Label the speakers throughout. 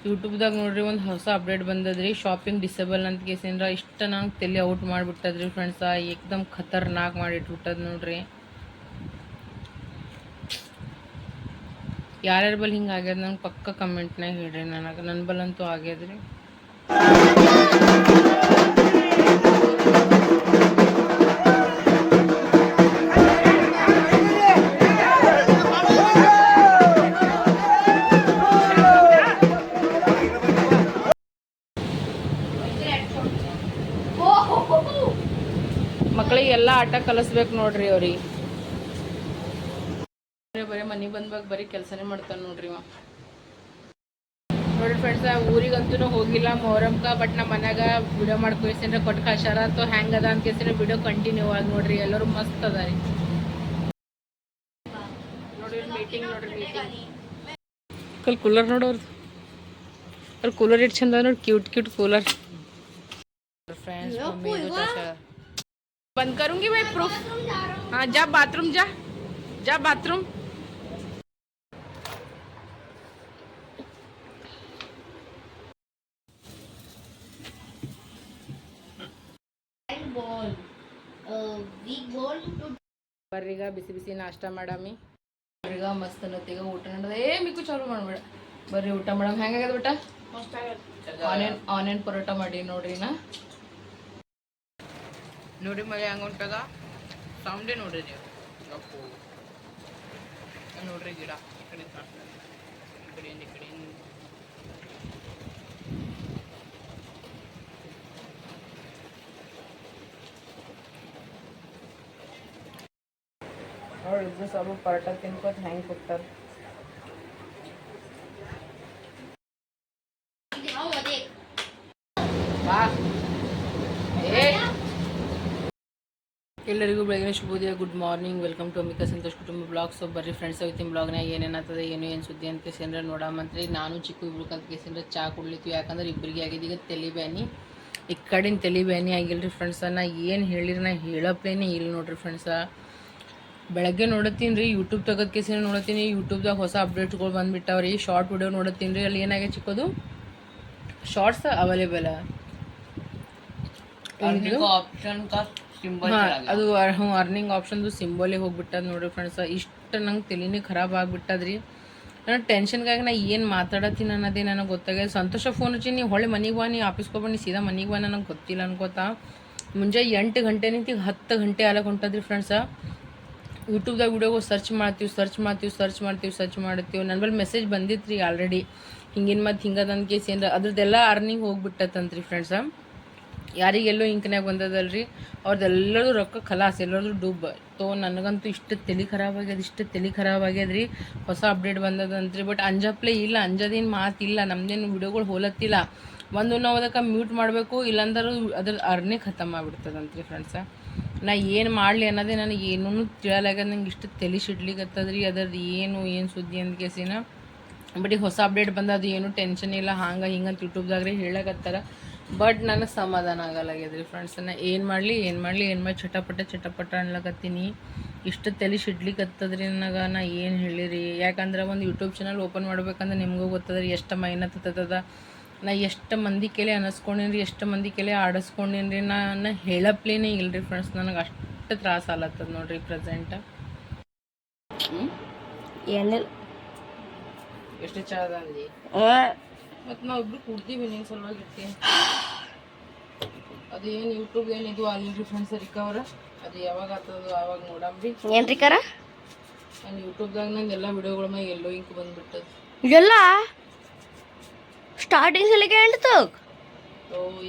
Speaker 1: ಯೂಟ್ಯೂಬ್ದಾಗ ನೋಡ್ರಿ ಒಂದು ಹೊಸ ಅಪ್ಡೇಟ್ ಬಂದದ್ರಿ. ಶಾಪಿಂಗ್ ಡಿಸೇಬಲ್ ಅಂತ ಕೇಸಿಂದ್ರ ಇಷ್ಟ ನಂಗೆ ತಲೆ ಔಟ್ ಮಾಡಿಬಿಟ್ಟದ್ರಿ ಫ್ರೆಂಡ್ಸ. ಏಕ್ದಮ್ ಖತರ್ನಾಕ್ ಮಾಡಿಟ್ಬಿಟ್ಟದ್ ನೋಡ್ರಿ. ಯಾರ್ಯಾರ ಬಲ್ ಹಿಂಗೆ ಆಗ್ಯದ ನಂಗೆ ಪಕ್ಕ ಕಮೆಂಟ್ನಾಗ ಹೇಳ್ರಿ. ನನ್ನ ಬಲ್ಲಂತೂ ಆಗ್ಯದ್ರಿ. ಮಕ್ಕಳಿಗೆ ಎಲ್ಲ ಆಟ ಕಲಿಸ್ಬೇಕು ನೋಡ್ರಿ ಅವ್ರಿಗೆ. ಬರೀ ಮನೆಗೆ ಬಂದ್ವಾಗ ಬರೀ ಕೆಲಸನೇ ಮಾಡ್ತಾನೆ ನೋಡ್ರಿ ಇವ. ನೋಡ್ರಿ ಫ್ರೆಂಡ್ಸ್, ಊರಿಗಂತೂ ಹೋಗಿಲ್ಲ ಮೊಹರಂಕ. ಬಟ್ ನಮ್ಮ ಮನ್ಯಾಗ ವಿಡಿಯೋ ಮಾಡ್ಕೊಯ್ಸಿದ್ರೆ ಕೊಟ್ಟು ಕಳ್ಸಾರ ಅಥವಾ ಹೆಂಗೆ ಅದ ಅಂತ ಕೇಸಿದ್ರೆ ವಿಡಿಯೋ ಕಂಟಿನ್ಯೂ ಆಗಿ ನೋಡ್ರಿ. ಎಲ್ಲರೂ ಮಸ್ತ್ ಅದ ರೀ. ನೋಡ್ರಿ ಮೀಟಿಂಗ್, ನೋಡ್ರಿ ಮೀಟಿಂಗ್. ಕೂಲರ್ ನೋಡೋರು ಅವ್ರ ಕೂಲರ್ ಇಟ್ಟು ಚಂದ ನೋಡಿ. Cute cute cooler. फ्रेंड्स बंद करूंगी मैं प्रूफ. हाँ जा बाथरूम, जा बाथरूम. ಬರ್ರಿಗ ಬಿಸಿ ಬಿಸಿ ನಾಷ್ಟ ಮಾಡಾಮಿ. ಬರ್ರಿಗ ಮಸ್ತ್ ಅನ್ನತ್ತೀಗ ಊಟ ನಡದ. ಮಿಕ್ಕು ಚಾಲು ಮಾಡ್ಬೇಡ. ಬರ್ರಿ ಊಟ ಮಾಡಮ್. ಹೆಂಗಾಗ್ಯದ ಊಟ? ಆನಿಯನ್ ಪರೋಟ ಮಾಡಿ ನೋಡ್ರಿ. ನೋಡಿ ಮಳೆ ಹಂಗೆ ಉಂಟದ. ಸೌಂಡೇ ನೋಡ್ರಿ ನೀವು. ಅಪ್ಪು ನೋಡ್ರಿ ಗಿಡ ಈ ಕಡೆ ಈ ಕಡೆ ನೋಡಿ. ಇದು ಸ್ವಲ್ಪ ಪರೋಟ ತಿನ್ಕೋತ ಹೆಂಗೆ ಕೊಡ್ತಾರ. ಎಲ್ಲರಿಗೂ ಬೆಳಗಿನ ಶುಭೋದಯ. Good morning. Welcome to Amika Santosh ಕುಟುಂಬ ಬ್ಲಾಗ್. ಸೊ ಬರ್ರಿ ಫ್ರೆಂಡ್ಸ್, ಇವತ್ತಿನ ಬ್ಲಾಗ್ನಾಗ ಏನೇನಾಗ್ತದೆ ಏನು ಸುದ್ದಿ ಅಂತ ಕೇಸಂದ್ರೆ ನೋಡಾಮಂತ್ರಿ. ನಾನು ಚಿಕ್ಕು ಇಬ್ರು ಅಂತ ಕೇಸಂದ್ರೆ ಚಾ ಕುಡ್ಲಿತ್ತೀವಿ. ಯಾಕಂದ್ರೆ ಇಬ್ಬರಿಗೆ ಆಗಿದೆ ಈಗ ತಲೆ ಬ್ಯಾನಿ. ಈ ಕಡೆಯಿಂದ ತಲೆ ಬ್ಯಾನಿ ಆಗಿಲ್ರಿ ಫ್ರೆಂಡ್ಸ. ನಾ ಏನು ಹೇಳಿರಿ, ನಾ ಹೇಳಪ್ಲೇನೆ ಇಲ್ಲ ನೋಡ್ರಿ ಫ್ರೆಂಡ್ಸ. ಬೆಳಗ್ಗೆ ನೋಡತ್ತೀನಿ ರೀ, ಯೂಟ್ಯೂಬ್ ತೆಗೆದು ಕೇಸಿನ ನೋಡತ್ತೀನಿ. ಯೂಟ್ಯೂಬ್ದಾಗ ಹೊಸ ಅಪ್ಡೇಟ್ಸ್ಗಳು ಬಂದುಬಿಟ್ಟವ್ರಿ. ಶಾರ್ಟ್ ವಿಡಿಯೋ ನೋಡತ್ತೀನಿ ರೀ. ಅಲ್ಲಿ ಏನಾಗಿದೆ ಚಿಕ್ಕೋದು ಶಾರ್ಟ್ಸ್ ಅವೈಲೇಬಲ್ ಅದು ಅರ್ನಿಂಗ್ ಆಪ್ಷನ್ದು ಸಿಂಬಲಿಗೆ ಹೋಗ್ಬಿಟ್ಟದ ನೋಡ್ರಿ ಫ್ರೆಂಡ್ಸ. ಇಷ್ಟು ನಂಗೆ ತಲೆನೇ ಖರಾಬ್ ಆಗಿಬಿಟ್ಟದ್ರಿ. ನಾನು ಟೆನ್ಷನ್ಗಾಗಿ ನಾ ಏನು ಮಾತಾಡತ್ತೀನಿ ಅನ್ನೋದೇ ನನಗೆ ಗೊತ್ತಾಗ. ಸಂತೋಷ ಫೋನ್ ಹಚ್ಚಿ ನೀವು ಹೊಳೆ ಮನೆಗೆ ಬಾ, ನೀವು ಆಫೀಸ್ಗೆ ಬನ್ನಿ ಸೀದಾ ಮನೆಗೆ ಬಾ. ನನಗೆ ಗೊತ್ತಿಲ್ಲ ಅನ್ಕೋತಾ ಮುಂಜಾನೆ 8 ಗಂಟೆ ನಿಂತು 10 ಗಂಟೆ ಆಲಕ್ಕೆ ಹೊಂಟದ್ರಿ ಫ್ರೆಂಡ್ಸ. ಯೂಟ್ಯೂಬ್ದಾಗ ವಿಡಿಯೋಗಳು ಸರ್ಚ್ ಮಾಡ್ತೀವಿ. ನನ್ನ ಬಳಿ ಮೆಸೇಜ್ ಬಂದಿತ್ತು ರೀ ಆಲ್ರೆಡಿ. ಹಿಂಗಿನ ಮತ್ತು ಹಿಂಗದಂತ ಕೇಸ್ ಏನಾರ ಅದ್ರದ್ದೆಲ್ಲ ಅರ್ನಿಂಗ್ ಹೋಗ್ಬಿಟ್ಟತ್ತಂತ್ರಿ ಫ್ರೆಂಡ್ಸ. ಯಾರಿಗೆಲ್ಲೋ ಇಂಕ್ನಾಗ ಬಂದದಲ್ರಿ ಅವ್ರದ್ದೆಲ್ಲರೂ ರೊಕ್ಕ ಖಲಾಸ್, ಎಲ್ಲರೂ ಡೂಬ್. ನನಗಂತೂ ಇಷ್ಟು ತಲೆ ಖರಾಬ್ ಆಗ್ಯದ್ರಿ. ಹೊಸ ಅಪ್ಡೇಟ್ ಬಂದದಂತ್ರಿ. ಬಟ್ ಅಂಜಪ್ಲೇ ಇಲ್ಲ, ಅಂಜದೇನು ಮಾತಿಲ್ಲ. ನಮ್ದೇನು ವಿಡಿಯೋಗಳು ಹೋಲತ್ತಿಲ್ಲ. ನಾವು ಅದಕ್ಕೆ ಮ್ಯೂಟ್ ಮಾಡಬೇಕು, ಇಲ್ಲಾಂದ್ರೆ ಅದ್ರ ಅರ್ನೇ ಖತಮ್ ಆಗಿಬಿಡ್ತದಂತ್ರಿ ಫ್ರೆಂಡ್ಸ. ನಾ ಏನು ಮಾಡಲಿ ಅನ್ನೋದೇ ನನಗೆ ಏನೂ ತಿಳಿಯಲಾಗ್ಯದ. ನಂಗೆ ಇಷ್ಟು ತಲೆ ಸಿಡ್ಲಿಗತ್ತದ್ರಿ. ಅದರದ್ದು ಏನು ಸುದ್ದಿ ಅಂತ ಕೇಸಿನ. ಬಟ್ ಈಗ ಹೊಸ ಅಪ್ಡೇಟ್ ಬಂದ, ಅದು ಏನೂ ಟೆನ್ಷನ್ ಇಲ್ಲ ಹಂಗೆ ಹಿಂಗಂತ ಯೂಟ್ಯೂಬ್ದಾಗ್ರಿ ಹೇಳಕತ್ತಾರ. ಬಟ್ ನನಗೆ ಸಮಾಧಾನ ಆಗಲಾಗ್ಯದ್ರಿ ಫ್ರೆಂಡ್ಸ್. ನಾ ಏನು ಮಾಡಲಿ ಚಟಪಟ ಅನ್ಲಕತ್ತೀನಿ. ಇಷ್ಟು ತಲೆ ಸಿಡ್ಲಿಕತ್ತದ್ರಿ ನನಗೆ. ನಾ ಏನು ಹೇಳಿರಿ, ಯಾಕಂದ್ರೆ ಒಂದು ಯೂಟ್ಯೂಬ್ ಚಾನಲ್ ಓಪನ್ ಮಾಡ್ಬೇಕಂದ್ರೆ ನಿಮಗೂ ಗೊತ್ತದ್ರಿ ಎಷ್ಟು ಮೈನತ್ತದ. ನಾ ಎಷ್ಟು ಮಂದಿ ಕೇಳಿ ಅನ್ನಿಸ್ಕೊಂಡೇನ್ರಿ, ಎಷ್ಟು ಮಂದಿ ಕೇಳಿ ಆಡಿಸ್ಕೊಂಡೇನ್ರಿ. ನಾನು ಹೇಳಪ್ಲೇನೇ ಇಲ್ರಿ ಫ್ರೆಂಡ್ಸ್. ನನಗೆ ಅಷ್ಟು ತ್ರಾಸ ಆಲತ್ತದ ನೋಡ್ರಿ ಪ್ರೆಸೆಂಟ್. ಏನಿಲ್ಲ ಎಷ್ಟು ಚದ ಅಂದಿ. ಮತ್ತು ನಾವು ಇಬ್ರು ಕುಡ್ತೀವಿ, ನೀನು ಸಲುವಾಗಿ ಇರ್ತೀನಿ. ಅದೇನು ಯೂಟ್ಯೂಬ್ ಏನು ಇದು ಅಲ್ರಿ ಫ್ರೆಂಡ್ಸ್ ರಿಕವರ್. ಅದು ಯಾವಾಗ ಆಗ್ತದೋ ಆವಾಗ ನೋಡಮ್ರಿ. ಏನು ರಿಕವರ? ನಾನು ಯೂಟ್ಯೂಬ್ದಾಗ ನಂದೆಲ್ಲ ವಿಡಿಯೋಗಳ ಮ್ಯಾಗ ಎಲ್ಲೋ ಇಂಕ್ ಬಂದುಬಿಟ್ಟದು. ಎಲ್ಲ ಸ್ಟಾರ್ಟಿಂಗ್ ಸಲಿಗೆ ಹೇಳ್ತು.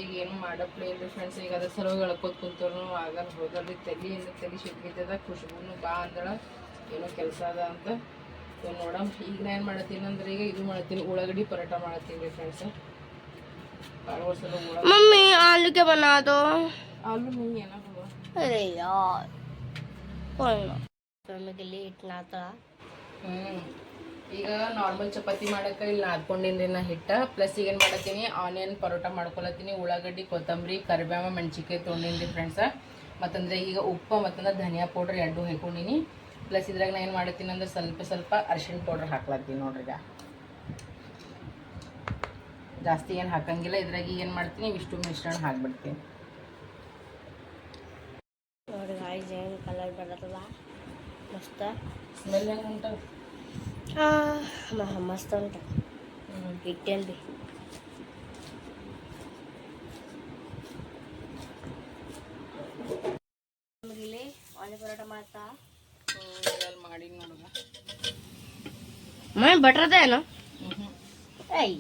Speaker 1: ಈಗ ಏನು ಮಾಡಪ್ಲೇ ಇಲ್ರಿ ಫ್ರೆಂಡ್ಸ್. ಈಗ ಅದ್ರ ಸಲುವಾಗಿ ಎಳ್ಕೋತ ಕುಂತವ್ರು ಆಗಲ್ಲ ಹೋಗಲ್ರಿ. ತಲೆ ಸಿಡ್ಲಿದ್ದದ. ಖುಷ್ಬೂನು ಬಾ ಅಂದಳ ಏನೋ ಕೆಲಸ ಅದ ಅಂತ. ಸೊ ನೋಡಮ್. ಈಗ ನಾ ಏನು ಮಾಡತ್ತೀನಿ ಅಂದ್ರೆ ಈಗ ಇದು ಮಾಡತ್ತೀನಿ, ಉಳ್ಳಾಗಡ್ಡಿ ಪರೋಟ ಮಾಡತ್ತೀನಿ ರೀ ಫ್ರೆಂಡ್ಸ್. मम्मी आलू क्या बना दो. आलू नहीं है ना बाबा. अरे यार कोई ना. ನಮಗೆ ಲೇಟ್ ನಾತ. ಈಗ ನಾರ್ಮಲ್ ಚಪಾತಿ ಮಾಡಕ್ಕೆ ಇಲ್ಲಿ ನಾದ್ಕೊಂಡಿನಿ ನಾ ಹಿಟ್ಟ. ಪ್ಲಸ್ ಈಗ ಏನು ಮಾಡತ್ತೀನಿ, ಆನಿಯನ್ ಪರೋಟ ಮಾಡ್ಕೊಳತ್ತೀನಿ. ಉಳ್ಳಾಗಡ್ಡಿ, ಕೊತ್ತಂಬರಿ, ಕರಿಬೇವು, ಮೆಣಸಿನ್ಕಾಯಿ ತೊಗೊಂಡಿನಿ ಫ್ರೆಂಡ್ಸ. ಮತ್ತಂದ್ರೆ ಈಗ ಉಪ್ಪು ಮತ್ತಂದ್ರೆ ಧನಿಯಾ ಪೌಡ್ರ್ ಎರಡು ಹಾಕೊಂಡಿನಿ. ಪ್ಲಸ್ ಇದ್ರಾಗ ನಾ ಏನು ಮಾಡತ್ತೀನಿ ಅಂದ್ರೆ ಸ್ವಲ್ಪ ಅರಿಶಿಣ ಪೌಡ್ರ್ ಹಾಕ್ಲತ್ತೀನಿ ನೋಡ್ರಿ. ಈಗ ಜಾಸ್ತಿ ಏನು ಹಾಕಂಗಿಲ್ಲ. ಇದ್ರಾಗ ಏನು ಮಾಡ್ತೀನಿ, ಇಷ್ಟು ಮಿಶ್ರಣ ಹಾಕ್ಬಿಡ್ತೀನಿ.
Speaker 2: ನೋಡಿ ಗಾಯ್ಸ್ ಏನು ಕಲರ್ ಬರತ್ತಲ್ಲ, ಮಸ್ತ
Speaker 1: ಸ್ಮೆಲ್ ಹೆಂಗೆ ಉಂಟು?
Speaker 2: ಮಸ್ತ್ ಉಂಟು. ಇಟ್ಟೇನು ಭೀ ಇಲ್ಲಿ ಆಲಿ ಪರೋಟ ಮಾಡ್ತಾ
Speaker 1: ಮಾಡಿ ನೋಡುವ.
Speaker 2: ಬಟ್ರ್ ಅದ ಏನು?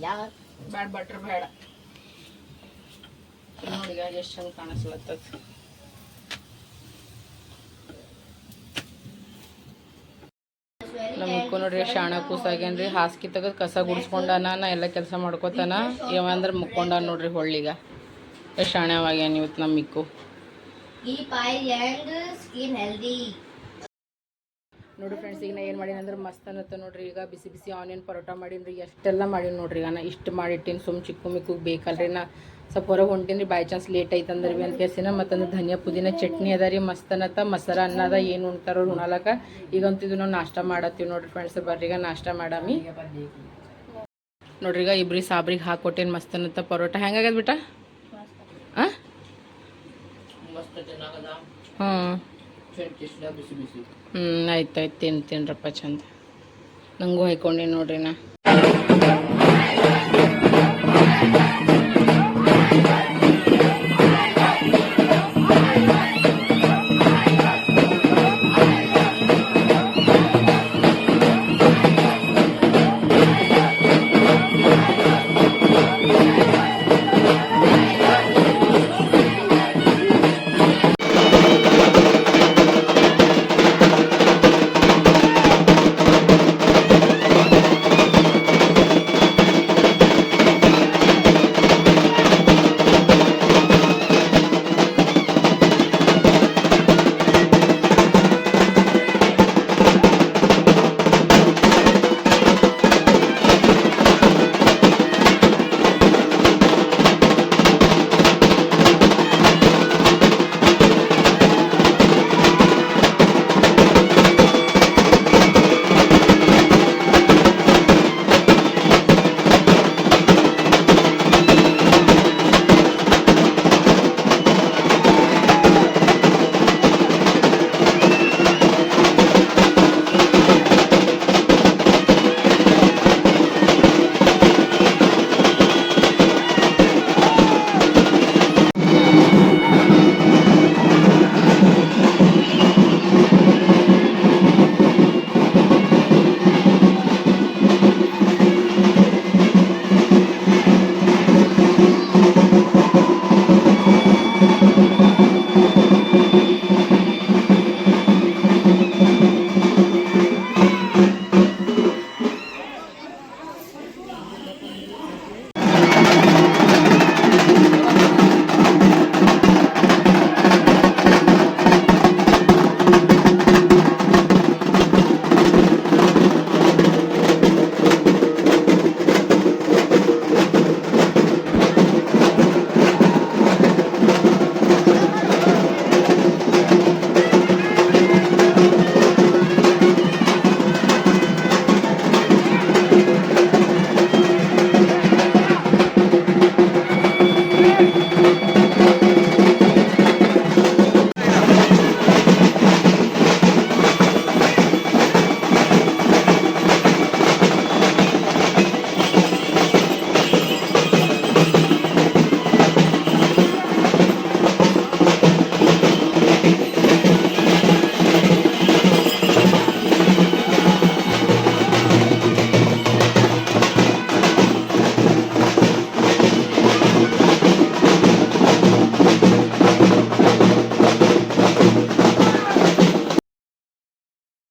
Speaker 2: ಯಾವ
Speaker 1: ಬ್ಯಾಡ, ಬಟ್ರ್ ಬೇಡ. ನೋಡಿ ಎಷ್ಟು ಚಂದ ಕಾಣಿಸ್ಲತ್ತದ. ನಮ್ಮ ಇಕ್ಕು ನೋಡ್ರಿ ಶಾಣ ಕೂಸಾಗೇನ್ರಿ. ಹಾಸಿಗೆ ತೆಗೆದು ಕಸ ಗುಡಿಸ್ಕೊಂಡಾನ, ನಾ ಎಲ್ಲ ಕೆಲಸ ಮಾಡ್ಕೋತಾನ. ಇವಂದ್ರೆ ಮುಕ್ಕೊಂಡಾನ ನೋಡ್ರಿ ಹೊಳ್ಳಿಗ. ಎಷ್ಟು ಶಾಣೆವಾಗ್ಯಾನ ಇವತ್ತು ನಮ್ಮ ಇಕ್ಕು. ನೋಡಿ ಫ್ರೆಂಡ್ಸ್, ಈಗ ನಾ ಏನು ಮಾಡೀನಿ ಅಂದ್ರೆ ಮಸ್ತ್ ಅನ್ನತ್ತ ನೋಡ್ರಿ. ಈಗ ಬಿಸಿ ಬಿಸಿ ಆನಿಯನ್ ಪರೋಟ ಮಾಡೀನಿ. ಎಷ್ಟೆಲ್ಲ ಮಾಡೀನಿ ನೋಡ್ರಿ. ಈಗ ನಾ ಇಷ್ಟು ಮಾಡಿಟ್ಟಿನಿ. ಸುಮ್ಮ ಚಿಕ್ಕು ಮಿಕ್ಕು ಬೇಕಲ್ರಿ. ನಾ ಸ್ವಲ್ಪ ಹೊರಗೆ ಹೊಂಟೀನಿ ರೀ, ಬೈ ಚಾನ್ಸ್ ಲೇಟ್ ಐತೆ ಅಂದ್ರೆ ಭೀ ಅಂತ ಕೇಸಿನ. ಮತ್ತಂದ್ರೆ ಧನಿಯಾ ಪುದೀನ ಚಟ್ನಿ ಅದ ರೀ, ಮಸ್ತ್ ಅನ್ನತ್ತ. ಮೊಸರು ಅನ್ನದ ಏನು ಉಣ್ತಾರೋ ಉಣಲಕ್ಕ. ಈಗಂತೂ ಇದು ನಾವು ನಾಷ್ಟ ಮಾಡತ್ತೀವಿ ನೋಡ್ರಿ ಫ್ರೆಂಡ್ಸ್. ಬರ್ರಿ ಈಗ ನಾಷ್ಟ ಮಾಡಾಮಿ ನೋಡ್ರಿ. ಈಗ ಇಬ್ರಿ ಸಾಬ್ರಿಗೆ ಹಾಕೊಟ್ಟೇನು ಮಸ್ತ್ ಅನ್ನತ್ತ ಪರೋಟ. ಹೆಂಗಾಗದ ಬಿಟ್ಟ? ಹಾಂ ಆಯ್ತಾಯ್ತು, ತಿನ್ರಪ್ಪ ಚಂದ. ನಂಗೂ ಹಾಕೊಂಡಿ ನೋಡ್ರಿ ನಾ.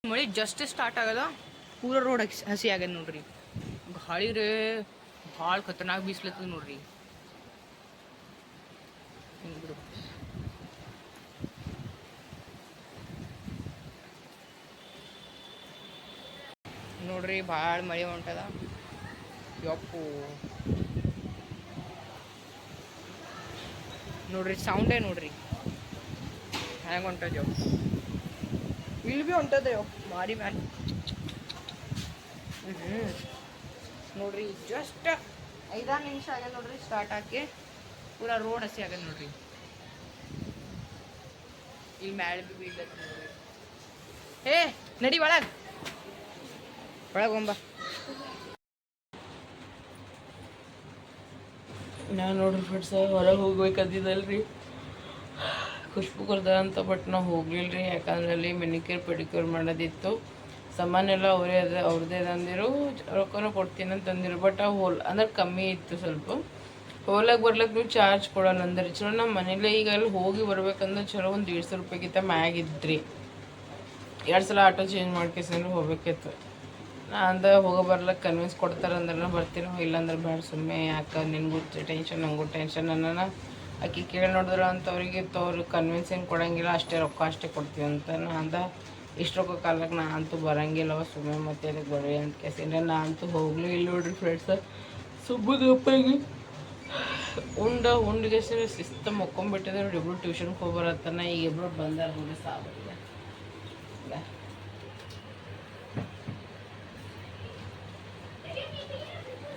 Speaker 1: ಮಳೆ ಜಸ್ಟ್ ಸ್ಟಾರ್ಟ್ ಆಗದ, ಪೂರ ರೋಡ್ ಹಸಿ ಆಗ್ಯದ ನೋಡ್ರಿ. ಗಾಳಿ ರೇ ಭಾಳ ಖತರ್ನಾಕ್ ಬೀಸ್ಲತ್ತದ ನೋಡ್ರಿ. ಬಿಡು ನೋಡ್ರಿ, ಭಾಳ ಮಳೆ ಹೊಂಟದ. ಯಪ್ಪು ನೋಡ್ರಿ, ಸೌಂಡೇ ನೋಡ್ರಿ ಹೆಂಗೆ ಹೊಂಟದ. ಇಲ್ಲಿ ಭೀ ಹೊಂಟದ ಮಾರಿ ಮ್ಯಾಲ. ನೋಡ್ರಿ, ಜಸ್ಟ್ 5 ನಿಮಿಷ ಆಗ್ಯದ ನೋಡ್ರಿ ಸ್ಟಾರ್ಟ್ ಹಾಕಿ ಪೂರಾ ರೋಡ್ ಹಸಿ ಆಗ್ಯದ ನೋಡ್ರಿ. ಇಲ್ಲಿ ಮ್ಯಾಲೆ ಬಿ ಬೀಳ್ಲತ್ತ ನೋಡ್ರಿ. ಏ ನಡಿ ಒಳಗೆ ಹೋಗ್ಬ. ನಾನು ನೋಡ್ರಿ ಫ್ರೆಂಡ್ಸ್ ಹೊರಗೆ ಹೋಗ್ಬೇಕಂದಿದ್ದಲ್ರಿ ಖುಷ್ಬು ಕರ್ದ ಅಂತ. ಬಟ್ ನಾವು ಹೋಗ್ಲಿಲ್ಲ ರೀ, ಯಾಕಂದ್ರೆ ಅಲ್ಲಿ ಮೆನಿಕ್ಯೂರ್ ಪೆಡಿಕ್ಯೂರ್ ಮಾಡೋದಿತ್ತು. ಸಾಮಾನು ಎಲ್ಲ ಅವ್ರದ್ದೇ ತಂದಿರು, ರೊಕ್ಕನೂ ಕೊಡ್ತೀನಿ ಅಂತಂದಿರು. ಬಟ್ ಆ ಅಂದ್ರೆ ಕಮ್ಮಿ ಇತ್ತು ಸ್ವಲ್ಪ. ಹೋಗ್ಲಕ್ಕೆ ಬರ್ಲಕ್ಕೆ ನೀವು ಚಾರ್ಜ್ ಕೊಡೋಲ್ಲ ಅಂದ್ರೆ ಚಲೋ. ನಮ್ಮ ಮನೇಲಿ ಈಗ ಅಲ್ಲಿ ಹೋಗಿ ಬರ್ಬೇಕಂದ್ರೆ ಚಲೋ ಒಂದು 150 ರೂಪಾಯಿಗಿಂತ ಮ್ಯಾಗಿದ್ರಿ. 2 ಸಲ ಆಟೋ ಚೇಂಜ್ ಮಾಡ್ಕೇಸಂದ್ರೆ ಹೋಗ್ಬೇಕಿತ್ತು. ನಾ ಅಂದ ಹೋಗೋ ಬರ್ಲಕ್ಕೆ ಕನ್ವಿನ್ಸ್ ಕೊಡ್ತಾರೆ ಅಂದ್ರೆ ಬರ್ತೀನೋ, ಇಲ್ಲಾಂದ್ರೆ ಬೇಡ ಸುಮ್ಮನೆ ಯಾಕೆ ನಿನಗೂ ಟೆನ್ಷನ್ ನನಗೂ ಟೆನ್ಷನ್ ಅನ್ನೋಣ. ಆಕೆ ಕೇಳಿ ನೋಡಿದ್ರು ಅಂತ ಅವ್ರಿಗೆ ಅವ್ರು ಕನ್ವಿನ್ಸ್ ಏನು ಕೊಡೋಂಗಿಲ್ಲ, ಅಷ್ಟೇ ರೊಕ್ಕ ಅಷ್ಟೇ ಕೊಡ್ತೀವಿ ಅಂತ. ನಾ ಅಂದ ಇಷ್ಟು ರೊಕ್ಕ ಕಾಲಕ್ಕೆ ನಾ ಅಂತೂ ಬರೋಂಗಿಲ್ಲವ ಸುಮ್ಮನೆ ಮತ್ತೆ ಅದಕ್ಕೆ ಬರ್ರಿ ಅಂತ ಕೇಸಿಂದ್ರೆ ನಾ ಅಂತೂ ಹೋಗ್ಲೂ ಇಲ್ಲ ನೋಡ್ರಿ ಫ್ರೆಂಡ್ಸ್. ಸುಬ್ಬದಪ್ಪಾಗಿ ಉಂಡಿಗೆ ಶಿಸ್ತು ಮಕ್ಕೊಂಬಿಟ್ಟಿದೆ ನೋಡಿ. ಇಬ್ಬರು ಟ್ಯೂಷನ್ಗೆ ಹೋಗ್ಬರತ್ತಾನ, ಈಗ ಇಬ್ಬರು ಬಂದಾರ ನೋಡಿ ಸಾಬರಿಗೆ.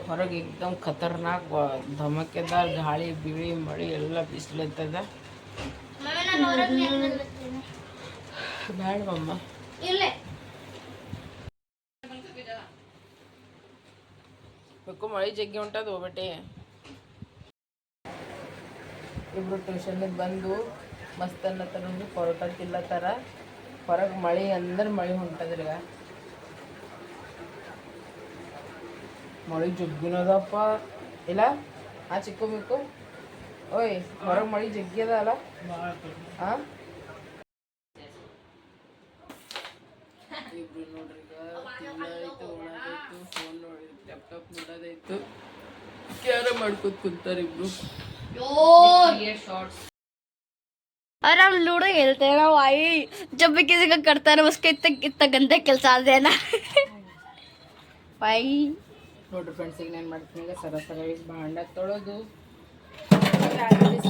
Speaker 1: ಹೊರಗೆ ಏಕದಮ್ ಖತರ್ನಾಕ್ ಧಮಕೆದಾರ ಗಾಳಿ ಬಿಳಿ ಮಳೆ ಎಲ್ಲ ಬಿಸಿಲತ್ತದ. ಬ್ಯಾಡ ಮಮ್ಮ ಬೇಕು, ಮಳೆ ಜಗ್ಗಿ ಹೊಂಟದ ಹೋಗ್ಬಿಟ್ಟೆ. ಇಬ್ರು ಟ್ಯೂಷನ್ಗೆ ಬಂದು ಮಸ್ತ್ ಅನ್ನತ್ತಾರ ನೋಡಿ, ಪರೋಟ ತಿಲ್ಲತ್ತಾರ. ಹೊರಗೆ ಮಳೆ ಅಂದ್ರೆ ಮಳೆ ಹೊಂಟದ್ರಿ. ಈಗ ಮಳೆ ಜಗ್ಗಿನದಪ್ಪ ಇಲ್ಲ ಆ ಚಿಕ್ಕು ಮಿಕ್ಕು. ಓಯ್ ಹೊರಗೆ ಮಳೆ ಜಗ್ಗಿ ಅದ ಅಲ್ಲ. ಹಾಂ ಇಬ್ರು ನೋಡ್ರಿ, ಈಗ ತಿನ್ನೋದೈತು, ಉಣೋದೈತು, ಫೋನ್ ನೋಡಿ ಲ್ಯಾಪ್ಟಾಪ್ ನೋಡೋದೈತು, ಕ್ಯಾರಮ್ ಮಾಡ್ಕೊತ ಕುಂತಾರೆ ಇಬ್ರು.
Speaker 2: और हम लूडो खेलते हैं ना भाई, जब भी किसी का करता है ना उसके इतना गंदा ಕೆಲಸ देना भाई.
Speaker 1: ನೋಡ್ರಿ ಫ್ರೆಂಡ್ಸ್, ಈಗ ನಾನು ಮಾಡ್ತೀನಿ ಈಗ ಸರ ಭಾಂಡ ತೊಳೆದು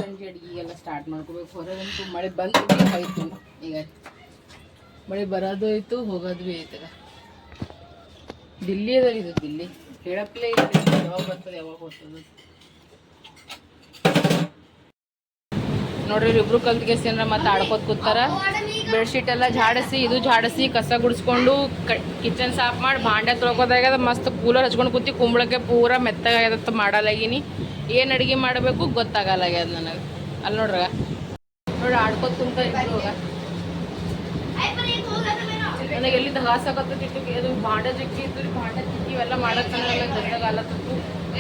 Speaker 1: ಸಂಜೆ ಅಡುಗೆಗೆಲ್ಲ ಸ್ಟಾರ್ಟ್ ಮಾಡ್ಕೋಬೇಕು. ಹೊರಗಂತೂ ಮಳೆ ಬಂದು ಹೋಯ್ತು. ಈಗ ಮಳೆ ಬರೋದು ಆಯ್ತು, ಹೋಗೋದು ಭೀ ಆಯ್ತು. ದಿಲ್ಲಿ ಅದ ಇದು, ದಿಲ್ಲಿ ಹೇಳಪ್ಲೇ ಇಲ್ಲ ಯಾವಾಗ ಬರ್ತದೆ ಯಾವಾಗ ಹೋಗ್ತದೆ ನೋಡ್ರಿ. ಇಬ್ರು ಕಲ್ತ್ಗೆಸಿಂದ್ರ ಮತ್ತೆ ಆಡ್ಕೋತ ಕೂತಾರ. ಬೆಡ್ಶೀಟ್ ಎಲ್ಲ ಝಾಡಿಸಿ, ಇದು ಝಾಡಿಸಿ, ಕಸ ಗುಡಿಸ್ಕೊಂಡು ಕಿಚನ್ ಸಾಫ್ ಮಾಡಿ ಭಾಂಡೆ ತೊಳ್ಕೋದಾಗ್ಯದ. ಮಸ್ತ್ ಕೂಲರ್ ಹಚ್ಕೊಂಡು ಕೂತಿ ಕುಂಬಳಕ್ಕೆ ಪೂರ ಮೆತ್ತಗಾಗ್ಯದತ್ತ. ಮಾಡಲಾಗಿನಿ ಏನು ಅಡುಗೆ ಮಾಡಬೇಕು ಗೊತ್ತಾಗಲ್ಲಾಗ್ಯದ ನನಗೆ. ಅಲ್ಲಿ ನೋಡ್ರಿ ಆಡ್ಕೋತ ಕುಂತ ಇವಾಗ ನನಗೆ ಎಲ್ಲಿ ದಗಾಸಾಕತ್ತಿತ್ತು. ಅದು ಭಾಂಡೆ ಜಗ್ಗಿ ಇದ್ದು ರೀ, ಭಾಂಡೆ ತಿಕ್ಕಿ ಇವೆಲ್ಲ ಮಾಡಕ್ಕೆ ಗಂಟಾಗಲತ್ತಿತ್ತು.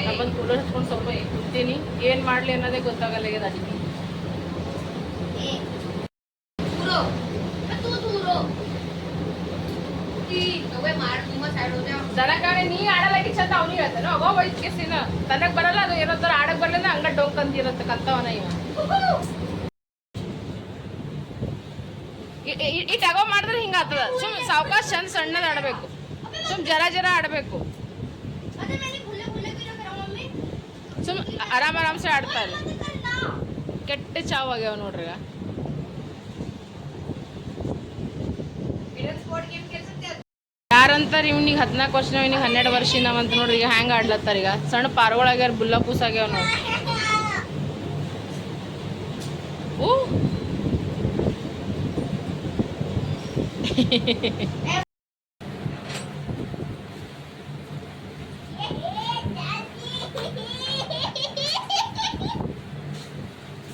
Speaker 1: ನಾ ಬಂದು ಕೂಲರ್ ಹಚ್ಕೊಂಡು ಸ್ವಲ್ಪ ಕುಂತೀನಿ, ಏನು ಮಾಡಲಿ ಅನ್ನೋದೇ ಗೊತ್ತಾಗಲ್ಲಾಗ್ಯದ ಅಡುಗೆ. ದನಕಾಣೆ ನೀ ಆಡಲಾಗಿ ಚಂದ ಅವ್ನಿಗೆ ಹೇಳ್ತಾನೆ ಅವ ವಯಸ್ಸಿಗೆ ಸೀನ ತನಗೆ ಬರಲ್ಲ. ಅದು ಏನೋ ಥರ ಆಡಕ್ಕೆ ಬರಲಿಲ್ಲ, ಹಂಗ ಡೊಂಕ್ ಅಂತಿರತ್ತೆ ಕಲ್ತವನ ಇವ. ಈ ಟಗೋ ಮಾಡಿದ್ರೆ ಹಿಂಗೆ ಆಗ್ತದ. ಸುಮ್ ಸಾವಕಾಶ ಚಂದ ಸಣ್ಣದ ಆಡಬೇಕು, ಸುಮ್ ಜರ ಆಡಬೇಕು. ಸುಮ್ ಆರಾಮ್ಸೆ ಆಡ್ತಾರೆ. ಕೆಟ್ಟ ಚಾವ್ ಆಗ್ಯಾವ ನೋಡ್ರಿ. ಯಾರಂತಾರ ಇವ್ನಿಗೆ 14 ವರ್ಷ, ಇವ್ನಿಗೆ 12 ವರ್ಷ ನಾವಂತ ನೋಡ್ರಿ. ಈಗ ಹ್ಯಾಂಗೆ ಆಡ್ಲತ್ತಾರ. ಈಗ ಸಣ್ಣ ಪಾರ್ಗಳಾಗ್ಯಾರ, ಬುಲ್ಲ ಕೂಸ್ ಆಗ್ಯಾವ ನೋಡಿ.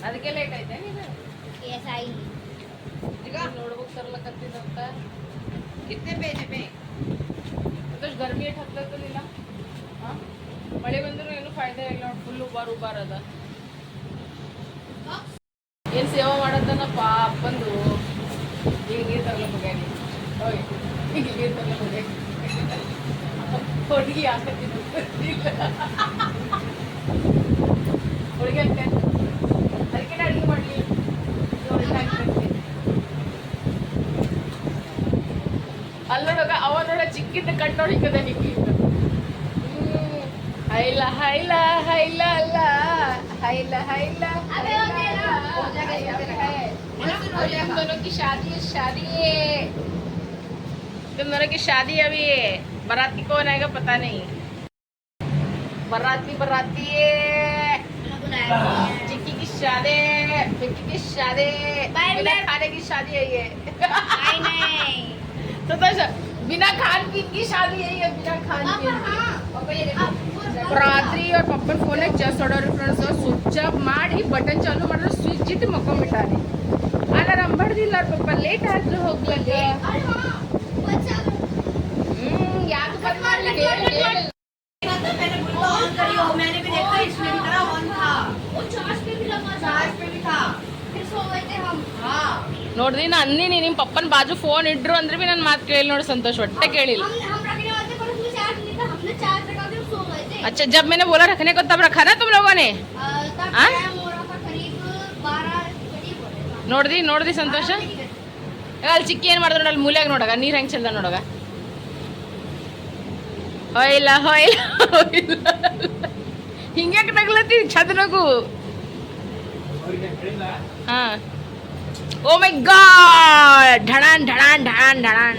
Speaker 1: ಅದಕ್ಕೆ ಲೇಟ್ ಐತೆ ಈಗ ನೋಡ್ಬೇಕು ತರ್ಲಕತ್ತಿದಂತ. कितने पेज पे ಗರ್ಮಿ ಏಟ್ ಹತ್ತಲಿಲ್ಲ. ಹಾಂ ಮಳೆ ಬಂದರೂ ಏನು ಫಾಯ್ದೆ ಇಲ್ಲ. ಫುಲ್ ಉಬಾರ್ ಅದ. ಏನು ಸೇವಾ ಮಾಡತ್ತನಪ್ಪ ಅಪ್ಪಂದು. ಈಗ ನೀರು ತರ್ಲಕ್ಕೆ ಹೋಗ್ಯಾನಿ. ಹೋಯ್ ಈಗ ನೀರು ತರ್ಲಕ್ಕೆ ಹೋಗ್ಯಾನಿ. ಹುಡುಗಿ ಹಾಕತ್ತಿದ್ದು ಹುಡುಗಿ ಹಾಕ್ತೇನೆ, ಅದಕ್ಕೆ ಅಡುಗೆ ಮಾಡಲಿ. ಅಲ್ಲೋಡಗ ಅವ ನೋಡ ಚಿಕ್ಕಿದ್ದ ಕಟ್ಟೋಡ್ ಹಿಂಗದ ನಿಕ್ಕಿ. ಹೈಲ ಹೈಲ ಹೈಲ ಅಲ್ಲ ಹೈಲ ಹೈಲ तुम दोनों की शादी है. तुम दोनों की शादी अभी बाराती कौन आएगा पता नहीं. बराती बराती चिक्की की शादी, चिक्की की शादी, बिना खाने की शादी है ये।
Speaker 2: नहीं
Speaker 1: तो बिना खान पीन की शादी है ये, बिना खान पीन की। रात्रि और पप्पन phone just order friends switch off ಮಾಡಿ ಬಟನ್ ಚಾಲು ಮಾಡಿದ್ರೆ ಸ್ವಿಚ್ ಇಟ್ಟು ಮಕ್ಕೊಂಬಿಟ್ಟಾರೆ. ಅಲಾರಾಮ್ ಬಡ್ದಿಲ್ಲ ಪಪ್ಪ, ಲೇಟ್ ಆದ್ರೂ ಹೋಗ್ಲಕ್ಕೆ. ಯಾಕೆ ಬಂದ್ ಮಾಡ್ಲಿ ಹೇಳಿ.
Speaker 2: मैंने भी देखा इसमें भी तरह ऑन था, वो चार्ज पे भी लगा, चार्ज पे भी था, फिर सो गए थे हम. हाँ
Speaker 1: ನೋಡ್ದಿ ನಾ ಅಂದಿನಿ ನಿಮ್ಮ ಪಪ್ಪನ ಬಾಜು ಫೋನ್ ಇಡ್ರು ಅಂದ್ರೆ भी ನನ್ನ ಮಾತು ಕೇಳಿ ನೋಡಿ ಸಂತೋಷ್ ಒಟ್ಟೆ ಕೇಳಿಲ್ಲ.
Speaker 2: हम रखने वाले थे पर उसमें चार्ज नहीं था, हमने चार्ज लगा के सो गए थे.
Speaker 1: अच्छा जब मैंने बोला रखने को तब रखा ना तुम लोगों ने.
Speaker 2: तब
Speaker 1: हाँ?
Speaker 2: टाइम हो रहा था करीब 12 करीब हो रहा था.
Speaker 1: ನೋಡ್ದಿ ಸಂತೋಷ. ಅಲ್ಲಿ ಚಿಕ್ಕಿ ಏನು ಮಾಡಿದ್ರು ಅಲ್ಲಿ ಮೂಲ್ಯಾಗ ನೋಡಗ ನೀರು ಹೆಂಗೆ ಚೆಲ್ದ ನೋಡಗ. ಹೋಯ್ಲ ಹಿಂಗ್ಯಾಕೆ ನಗ್ಲತ್ತಿ ಚಂದನಗು. ಹಾ ಓ ಮೈ ಗಾಡ್ ಢಣಾನ್ ಢಣಾನ್ ಢಣಾನ್ ಢಣಾನ್.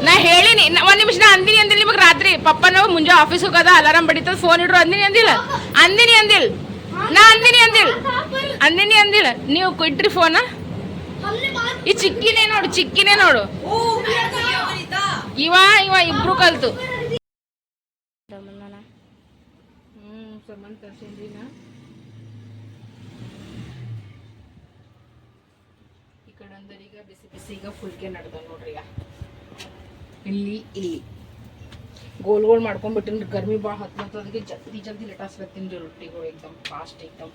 Speaker 1: ನಾ ಹೇಳಿನಿ ಒಂದ್ ನಿಮಿಷ ನಾ ಅಂದಿನಿ ನಿಮಗೆ ರಾತ್ರಿ ಪಪ್ಪನ ಮುಂಜಾ ಆಫೀಸ್ ಹೋಗದ ಅಲಾರಾಮ್ ಬಡಿತದ ಫೋನ್ ಇಡ್ರು ಅಂದಿನಿ ಅಂದಿಲ್ಲ ನಾ ಅಂದಿನಿ ಅಂದಿಲ್ಲ ನೀವು ಕೊಟ್ರಿ ಫೋನ. ಈ ಚಿಕ್ಕಿನೇ ನೋಡು ಇವ ಇಬ್ರು ಕಲ್ತು. ಈ ಕಡೆ ಅಂದ್ರೆ ಈಗ ಬಿಸಿ ಬಿಸಿ ಈಗ ಫುಲ್ಕೆ ನಡ್ದ ನೋಡ್ರಿ. ಈಗ ಇಲ್ಲಿ ಗೋಲ್ ಮಾಡ್ಕೊಂಡ್ಬಿಟ್ಟಿನ್ರಿ. ಗರ್ಮಿ ಭಾಳ ಹತ್ತದ, ಅದಕ್ಕೆ ಜಲ್ದಿ ಲಟಾಸ್ಲತ್ತೀನಿ ರೀ ರೊಟ್ಟಿಗಳು ಏಕ್ದಮ್ ಫಾಸ್ಟ್ ಏಕ್ದಮ್.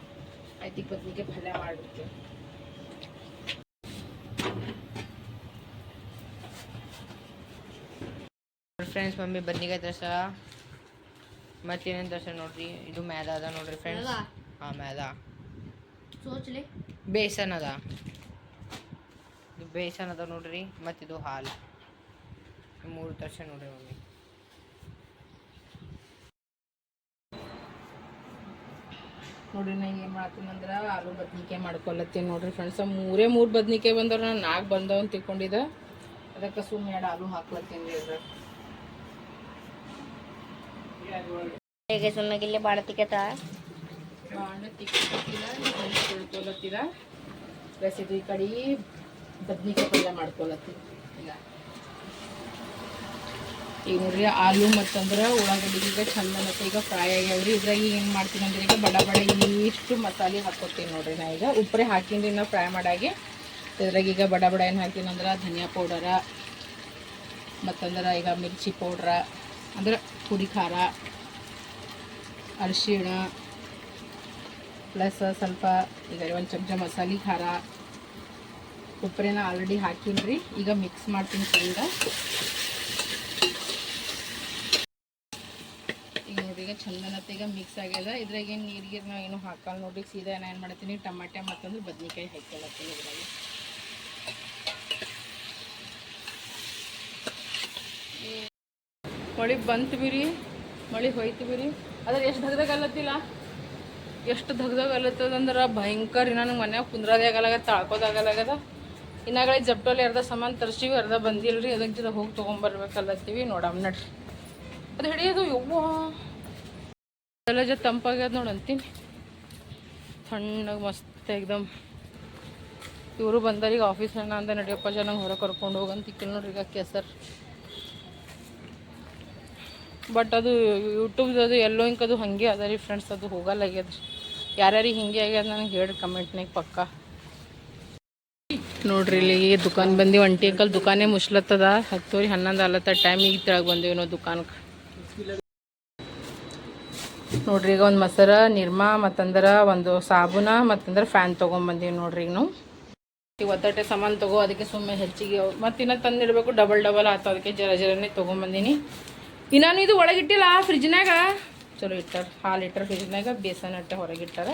Speaker 1: ಆಯ್ತು ಈಗ ಬದ್ನಿಗೆ ಪಲ್ಯ ಮಾಡಿಬಿಡ್ತೀನಿ. ಫ್ರೆಂಡ್ಸ್ ಮಮ್ಮಿ ಬದ್ನಿಕಾಯಿ ದೋಸ ಮತ್ತೇನೇನು ದೋಸೆ ನೋಡ್ರಿ. ಇದು ಮ್ಯಾದ ಅದ ನೋಡ್ರಿ ಫ್ರೆಂಡ್ಸ್. ಹಾಂ ಮ್ಯಾದ
Speaker 2: ಸೋಚ್ಲೆ
Speaker 1: ಬೇಸನ್ ಅದ, ಇದು ಬೇಸನ್ ಅದ ನೋಡ್ರಿ. ಮತ್ತಿದು ಹಾಲು. 3 ದೋಸೆ ನೋಡ್ರಿ ಮಮ್ಮಿ. ನೋಡ್ರಿ ನಾ ಏನು ಮಾಡ್ತೀನಂದ್ರೆ ಆಲೂ ಬದ್ನಿಕಾಯಿ ಮಾಡ್ಕೊಳತ್ತೀನಿ ನೋಡ್ರಿ ಫ್ರೆಂಡ್ಸ್. 3 ಬದ್ನಿಕಾಯಿ ಬಂದವ್ರು ನಾನು 4 ಬಂದವ ಅಂತ ತಿಳ್ಕೊಂಡಿದ್ದೆ. ಅದಕ್ಕೆ ಸುಮ್ಮನೆ 2 ಆಲೂ ಹಾಕ್ಲತ್ತೀನಿ ರೀ. ಇದ್ರ
Speaker 2: ಹೇಗೆ ಸುಮ್ಮಗಿಲ್ಲಿ ಬಾಳತಿಕತ
Speaker 1: ಬಾಂಡ ತಿಕ್ಕಿಲ್ಲ ತೊಳ್ಕೊಲತ್ತಿದ. ಪ್ಲಸ್ ಇದು ಈ ಕಡೆ ಬದ್ನಿಕಾಯಿ ಪಲ್ಯ ಮಾಡ್ಕೊಳತ್ತೀನಿ. ಈಗ ನೋಡ್ರಿ ಆಲೂ ಮತ್ತಂದ್ರೆ ಉಳ್ಳಾಗಡ್ಡಿ ಈಗ ಚಂದ ಮತ್ತೆ ಈಗ ಫ್ರೈ ಆಗ್ಯಾವ್ರಿ. ಇದ್ರಾಗ ಈಗ ಏನು ಮಾಡ್ತೀನಿ ಅಂದ್ರೆ ಈಗ ಬಡ ಇಷ್ಟು ಮಸಾಲೆ ಹಾಕ್ಕೊತೀನಿ ನೋಡ್ರಿ. ನಾ ಈಗ ಉಪ್ಪರೆ ಹಾಕಿನ್ರಿ ನಾವು ಫ್ರೈ ಮಾಡಾಗಿ. ಇದ್ರಾಗ ಈಗ ಬಡ ಏನು ಹಾಕ್ತೀನಿ ಅಂದ್ರೆ ಧನಿಯಾ ಪೌಡರ ಮತ್ತಂದ್ರೆ ಈಗ ಮಿರ್ಚಿ ಪೌಡ್ರ ಅಂದ್ರೆ ಪುಡಿ ಖಾರ, ಅರಿಶಿಣ ಪ್ಲಸ್ ಸ್ವಲ್ಪ ಈಗ 1 ಚಮಚ ಮಸಾಲೆ ಖಾರ, ಉಪ್ಪರೇನ ಆಲ್ರೆಡಿ ಹಾಕಿನ್ರಿ. ಈಗ ಮಿಕ್ಸ್ ಮಾಡ್ತೀನಿ ಚಂದ. ಈಗ ನೋಡ್ರಿ ಈಗ ಚಂದನತ್ತೆ ಈಗ ಮಿಕ್ಸ್ ಆಗ್ಯದ. ಇದ್ರಾಗ ಏನು ನೀರಿಗೆ ನಾವು ಏನು ಹಾಕಲ್ಲ ನೋಡ್ರಿ. ಸೀದಾ ನಾನು ಏನು ಮಾಡ್ತೀನಿ ಟಮಾಟೆ ಮತ್ತಂದ್ರೆ ಬದ್ನಿಕಾಯಿ ಹಾಕ್ಕೊಳತ್ತೀನಿ ಇದ್ರಾಗ. ಮಳೆ ಬಂತು ಬಿರಿ, ಮಳೆ ಹೋಯ್ತು ಬಿರಿ. ಅದ್ರ ಎಷ್ಟು ಧಗ್ದಾಗ ಅಲ್ಲತ್ತದಂದ್ರೆ ಭಯಂಕರ. ನನಗೆ ಮನ್ಯಾಗ ಕುಂದ್ರದೇ ಆಗಲಾಗದ, ತಾಳ್ಕೋದಾಗಲಾಗದ. ಇನ್ನಾಗಲೇ ಜಪ್ಟೋಲಿ ಅರ್ಧ ಸಾಮಾನು ತರಿಸ್ತೀವಿ, ಅರ್ಧ ಬಂದಿಲ್ರಿ. ಅದಕ್ಕೆ ಜೊತೆ ಹೋಗಿ ತೊಗೊಂಬರ್ಬೇಕಲ್ಲತ್ತೀವಿ. ನೋಡಮ್ಮ ನಡ್ರಿ ಅದು ಹಿಡಿಯೋದು. ಯವ್ವ ಎಲ್ಲ ಜೊತೆ ತಂಪಾಗ್ಯದ ನೋಡಿ ಅಂತೀನಿ. ತಣ್ಣಗೆ ಮಸ್ತ್ ಏಕ್ದಮ್. ಇವರು ಬಂದಾರ ಈಗ ಆಫೀಸ್ನ ಅಂತ. ನಡಿಯಪ್ಪ ಜನ ಹೊರ ಕರ್ಕೊಂಡು ಹೋಗಂತ ಇಕ್ಕಿಲ್ ನೋಡ್ರಿ ಈಗ ಕೆಸರು. ಬಟ್ ಅದು ಯೂಟ್ಯೂಬ್ದು ಎಲ್ಲೋ ಇಂಕದು ಹಾಗೆ ಅದ ರೀ ಫ್ರೆಂಡ್ಸ್. ಅದು ಹೋಗಲ್ಲ ಆಗ್ಯದ. ಯಾರ್ಯಾರಿಗೆ ಹಿಂಗೆ ಆಗ್ಯದ ನನಗೆ ಹೇಳಿ ಕಮೆಂಟ್ನಾಗ ಪಕ್ಕ. ನೋಡ್ರಿ ಇಲ್ಲಿ ದುಕಾನ್ ಬಂದೀವಿ. ಅಂಟಿ ಅಂಕಲ್ ದುಕಾನೇ ಮುಚ್ಲತ್ತದ. 10:11 ಅಲ್ಲತ್ತ ಟೈಮ್. ಈಗ ತೆಳಗೆ ಬಂದೀವಿ ನಾವು ದುಕಾನ್ಗೆ. ನೋಡ್ರಿ ಈಗ ಒಂದು ಮೊಸರು, ನಿರ್ಮಾ ಮತ್ತಂದ್ರೆ ಒಂದು ಸಾಬೂನ ಮತ್ತಂದ್ರೆ ಫ್ಯಾನ್ ತೊಗೊಂಬಂದೀವಿ ನೋಡ್ರಿ. ಈಗ ನಾವು ಈಗ ಒತ್ತಟೆ ಸಾಮಾನು ತೊಗೋ, ಅದಕ್ಕೆ ಸುಮ್ಮನೆ ಹೆಚ್ಚಿಗೆ ಮತ್ತು ಇನ್ನೂ ತಂದಿಡಬೇಕು. ಡಬಲ್ ಆಯ್ತು, ಅದಕ್ಕೆ ಜರನೇ ತೊಗೊಂಬಂದೀನಿ. ಇನ್ನೂ ಇದು ಒಳಗಿಟ್ಟಿಲ್ಲ ಫ್ರಿಜ್ನಾಗ. ಚಲೋ ಇಟ್ಟಾರ, ಹಾಲು ಇಟ್ಟಾರ ಫ್ರಿಜ್ನಾಗ. ಬೇಸನ್ ಅಟ್ಟೆ ಹೊರಗಿಟ್ಟಾರ.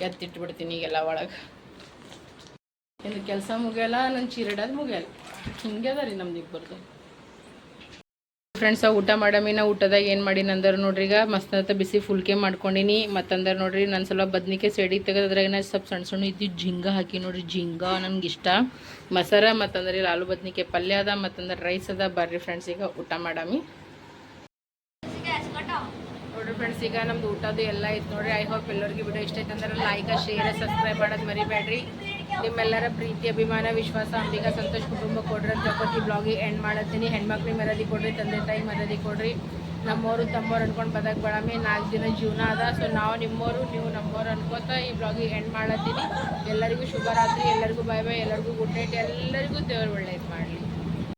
Speaker 1: ಎತ್ತಿಟ್ಬಿಡ್ತೀನಿ ಈಗೆಲ್ಲ ಒಳಗೆ. ಇಲ್ಲಿ ಕೆಲಸ ಮುಗಿಯಲ್ಲ, ನನ್ನ ಚೀರಡೋದು ಮುಗಿಯಲ್ಲ. ಹಿಂಗೆ ಅದ ರೀ ನಮ್ದು ಇಬ್ಬರದು. ಫ್ರೆಂಡ್ಸ್ ಊಟ ಮಾಡಮೀನ ಊಟದಾಗ ಏನು ಮಾಡೀನಿ ಅಂದ್ರೆ ನೋಡ್ರಿ ಈಗ ಮಸ್ತ್ ಬಿಸಿ ಫುಲ್ಕೆ ಮಾಡ್ಕೊಂಡಿನಿ. ಮತ್ತಂದ್ರೆ ನೋಡ್ರಿ ನನ್ನ ಸ್ವಲ್ಪ ಬದ್ನಿಕಾಯಿ ಸೆಡಿ ತೆಗೆದ್ರಾಗ ಸ್ವಲ್ಪ ಸಣ್ಣ ಸಣ್ಣ ಇದ್ದು ಜಿಂಗ ಹಾಕಿ ನೋಡ್ರಿ. ಜಿಂಗ ನನಗೆ ಇಷ್ಟ. ಮಸಾಲ ಮತ್ತಂದ್ರೆ ಇಲ್ಲಿ ಆಲೂ ಬದ್ನಿಕಾಯಿ ಪಲ್ಯ ಅದ ಮತ್ತಂದ್ರೆ ರೈಸ್ ಅದ. ಬರ್ರಿ ಫ್ರೆಂಡ್ಸ್ ಈಗ ಊಟ ಮಾಡಮಿ. ಫ್ರೆಂಡ್ಸ್ ಈಗ ನಮ್ದು ಊಟದ್ದು ಎಲ್ಲ ಐತೆ ನೋಡ್ರಿ. ಐ ಹೋಪ್ ಎಲ್ಲರಿಗೂ ವಿಡಿಯೋ ಇಷ್ಟ ಐತೆ ಅಂದ್ರೆ ಲೈಕ್ ಶೇರ್ ಸಬ್ಸ್ಕ್ರೈಬ್ ಮಾಡೋದು ಮರಿಬೇಡ್ರಿ. ನಿಮ್ಮೆಲ್ಲರ ಪ್ರೀತಿ ಅಭಿಮಾನ ವಿಶ್ವಾಸ ಅಂಬಿಕಾ ಸಂತೋಷ್ ಕುಟುಂಬ ಕೊಡ್ರಿ ಅಂತ ಜೊತೆ ಬ್ಲಾಗಿಗೆ ಎಂಡ್ ಮಾಡತ್ತೀನಿ. ಹೆಣ್ಮಕ್ಳಿಗೆ ಮರ್ಯಾದೆ ಕೊಡ್ರಿ, ತಂದೆ ತಾಯಿಗೆ ಮರ್ಯಾದೆ ಕೊಡ್ರಿ. ನಮ್ಮವರು ತಮ್ಮವ್ರು ಅನ್ಕೊಂಡು ಬದಕ್ ಬೇಡಮಿ, 4 ದಿನ ಜೀವನ ಅದ. ಸೊ ನಾವು ನಿಮ್ಮವರು, ನೀವು ನಮ್ಮವ್ರು ಅನ್ಕೋತ ಈ ಬ್ಲಾಗಿಗೆ ಎಂಡ್ ಮಾಡತ್ತೀನಿ. ಎಲ್ಲರಿಗೂ ಶುಭರಾತ್ರಿ, ಎಲ್ಲರಿಗೂ ಬಾಯ್ ಬಾಯ್, ಎಲ್ಲರಿಗೂ ಗುಡ್ ನೈಟ್, ಎಲ್ಲರಿಗೂ ದೇವ್ರು ಒಳ್ಳೇದು ಮಾಡಲಿ.